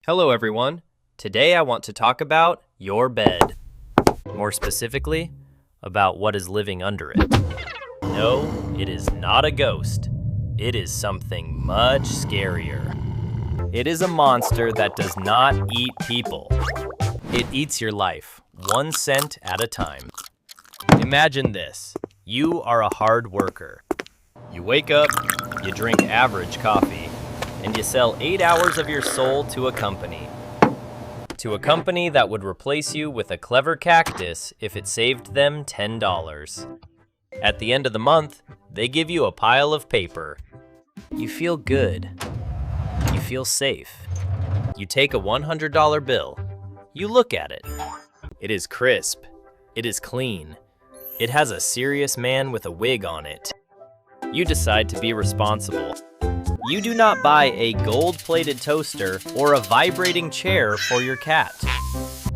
Hello everyone. Today I want to talk about your bed. More specifically, about what is living under it. No, it is not a ghost. It is something much scarier. It is a monster that does not eat people. It eats your life, 1 cent at a time. Imagine this. You are a hard worker. You wake up, you drink average coffee, and you sell 8 hours of your soul to a company. To a company that would replace you with a clever cactus if it saved them $10. At the end of the month, they give you a pile of paper. You feel good. You feel safe. You take a $100 bill. You look at it. It is crisp. It is clean. It has a serious man with a wig on it. You decide to be responsible. You do not buy a gold-plated toaster or a vibrating chair for your cat.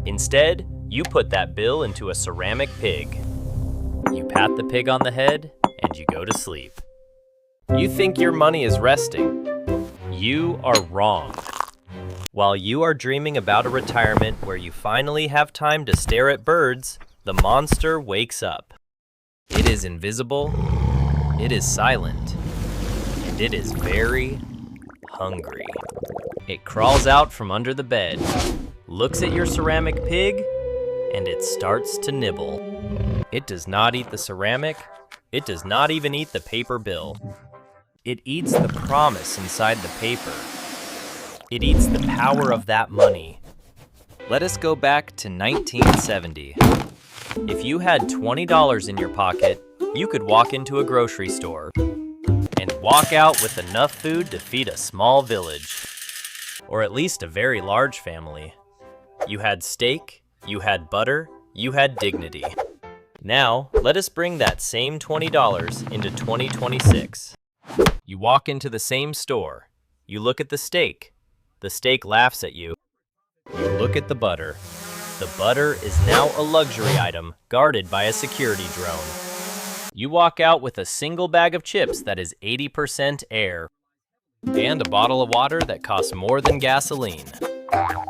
Instead, you put that bill into a ceramic pig. You pat the pig on the head, and you go to sleep. You think your money is resting. You are wrong. While you are dreaming about a retirement where you finally have time to stare at birds, the monster wakes up. It is invisible. It is silent. And it is very hungry. It crawls out from under the bed, looks at your ceramic pig, and it starts to nibble. It does not eat the ceramic. It does not even eat the paper bill. It eats the promise inside the paper. It eats the power of that money. Let us go back to 1970. If you had $20 in your pocket, you could walk into a grocery store and walk out with enough food to feed a small village, or at least a very large family. You had steak, you had butter, you had dignity. Now, let us bring that same $20 into 2026. You walk into the same store. You look at the steak. The steak laughs at you. You look at the butter. The butter is now a luxury item guarded by a security drone. You walk out with a single bag of chips that is 80% air, and a bottle of water that costs more than gasoline.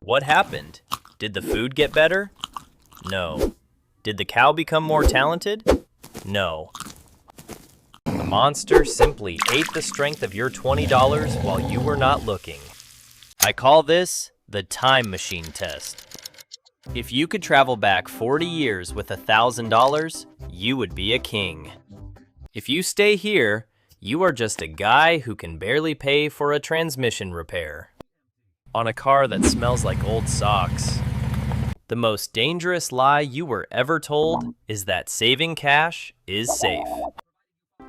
What happened? Did the food get better? No. Did the cow become more talented? No. The monster simply ate the strength of your $20 while you were not looking. I call this the time machine test. If you could travel back 40 years with $1,000, you would be a king. If you stay here, you are just a guy who can barely pay for a transmission repair on a car that smells like old socks. The most dangerous lie you were ever told is that saving cash is safe.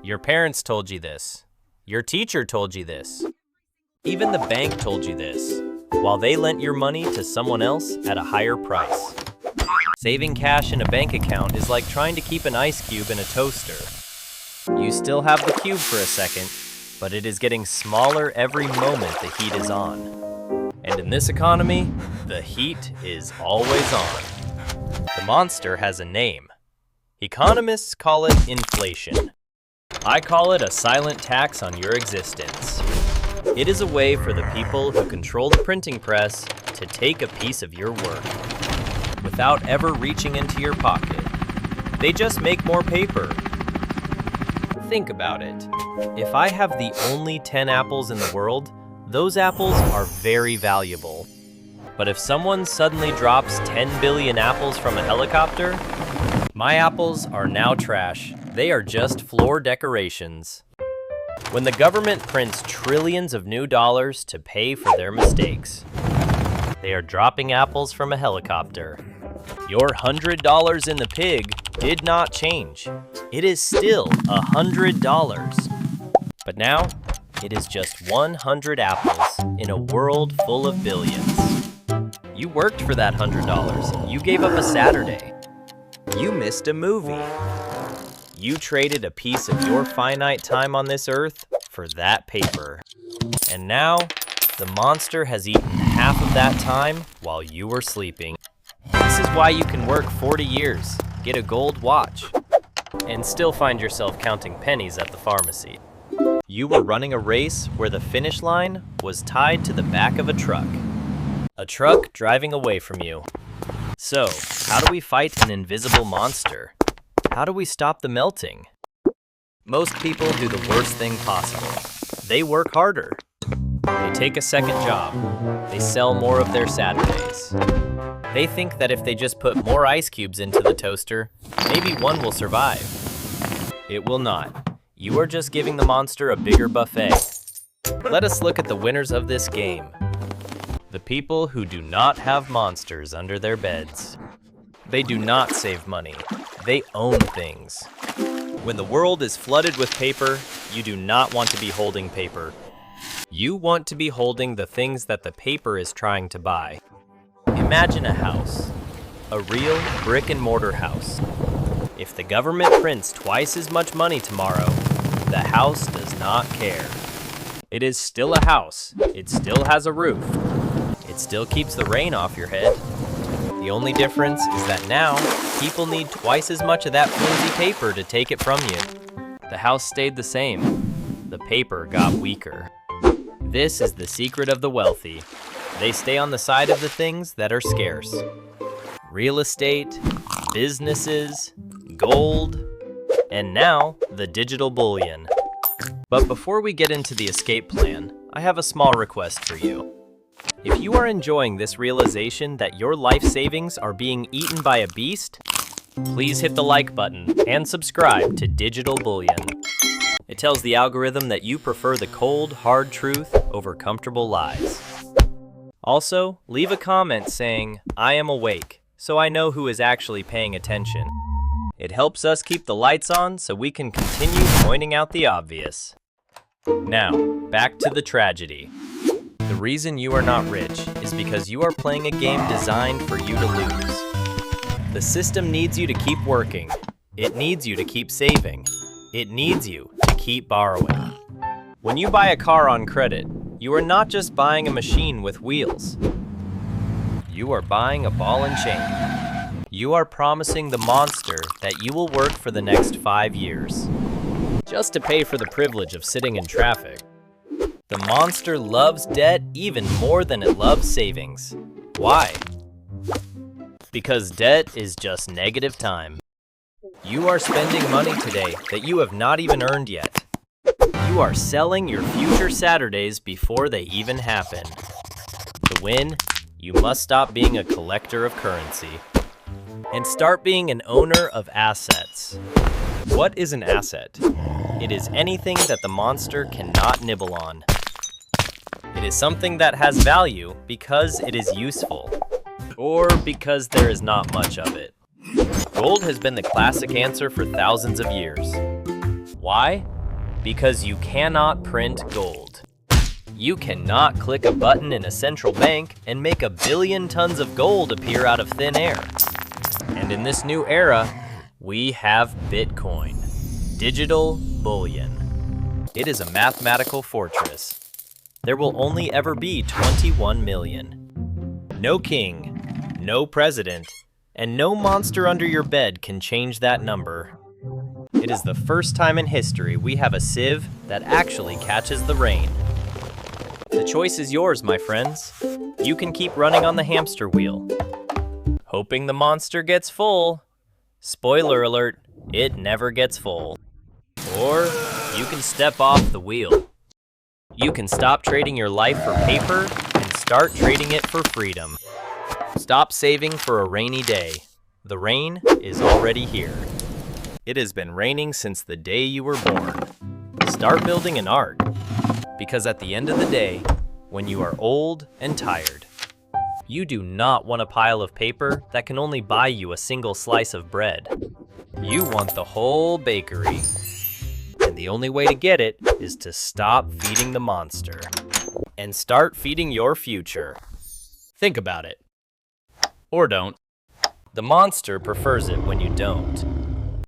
Your parents told you this. Your teacher told you this. Even the bank told you this, while they lent your money to someone else at a higher price. Saving cash in a bank account is like trying to keep an ice cube in a toaster. You still have the cube for a second, but it is getting smaller every moment the heat is on. And in this economy, the heat is always on. The monster has a name. Economists call it inflation. I call it a silent tax on your existence. It is a way for the people who control the printing press to take a piece of your work without ever reaching into your pocket. They just make more paper. Think about it. If I have the only 10 apples in the world, those apples are very valuable. But if someone suddenly drops 10 billion apples from a helicopter, my apples are now trash. They are just floor decorations. When the government prints trillions of new dollars to pay for their mistakes, they are dropping apples from a helicopter. Your $100 in the pig did not change. It is still $100. But now, it is just 100 apples in a world full of billions. You worked for that $100. You gave up a Saturday. You missed a movie. You traded a piece of your finite time on this earth for that paper. And now, the monster has eaten half of that time while you were sleeping. This is why you can work 40 years, get a gold watch, and still find yourself counting pennies at the pharmacy. You were running a race where the finish line was tied to the back of a truck. A truck driving away from you. So, how do we fight an invisible monster? How do we stop the melting? Most people do the worst thing possible. They work harder. They take a second job. They sell more of their Saturdays. They think that if they just put more ice cubes into the toaster, maybe one will survive. It will not. You are just giving the monster a bigger buffet. Let us look at the winners of this game. The people who do not have monsters under their beds. They do not save money. They own things. When the world is flooded with paper, you do not want to be holding paper. You want to be holding the things that the paper is trying to buy. Imagine a house, a real brick and mortar house. If the government prints twice as much money tomorrow, the house does not care. It is still a house. It still has a roof. It still keeps the rain off your head. The only difference is that now, people need twice as much of that flimsy paper to take it from you. The house stayed the same. The paper got weaker. This is the secret of the wealthy. They stay on the side of the things that are scarce. Real estate, businesses, gold, and now the digital bullion. But before we get into the escape plan, I have a small request for you. If you are enjoying this realization that your life savings are being eaten by a beast, please hit the like button and subscribe to Digital Bullion. It tells the algorithm that you prefer the cold, hard truth over comfortable lies. Also, leave a comment saying, "I am awake," so I know who is actually paying attention. It helps us keep the lights on so we can continue pointing out the obvious. Now, back to the tragedy. The reason you are not rich is because you are playing a game designed for you to lose. The system needs you to keep working. It needs you to keep saving. It needs you to keep borrowing. When you buy a car on credit, you are not just buying a machine with wheels. You are buying a ball and chain. You are promising the monster that you will work for the next 5 years, just to pay for the privilege of sitting in traffic. The monster loves debt even more than it loves savings. Why? Because debt is just negative time. You are spending money today that you have not even earned yet. You are selling your future Saturdays before they even happen. To win, you must stop being a collector of currency and start being an owner of assets. What is an asset? It is anything that the monster cannot nibble on. It is something that has value because it is useful, or because there is not much of it. Gold has been the classic answer for thousands of years. Why? Because you cannot print gold. You cannot click a button in a central bank and make 1 billion tons of gold appear out of thin air. And in this new era, we have Bitcoin, digital bullion. It is a mathematical fortress. There will only ever be 21 million. No king, no president, and no monster under your bed can change that number. It is the first time in history we have a sieve that actually catches the rain. The choice is yours, my friends. You can keep running on the hamster wheel, hoping the monster gets full. Spoiler alert, it never gets full. Or you can step off the wheel. You can stop trading your life for paper and start trading it for freedom. Stop saving for a rainy day. The rain is already here. It has been raining since the day you were born. Start building an ark, because at the end of the day, when you are old and tired, you do not want a pile of paper that can only buy you a single slice of bread. You want the whole bakery. And the only way to get it is to stop feeding the monster and start feeding your future. Think about it. Or don't. The monster prefers it when you don't.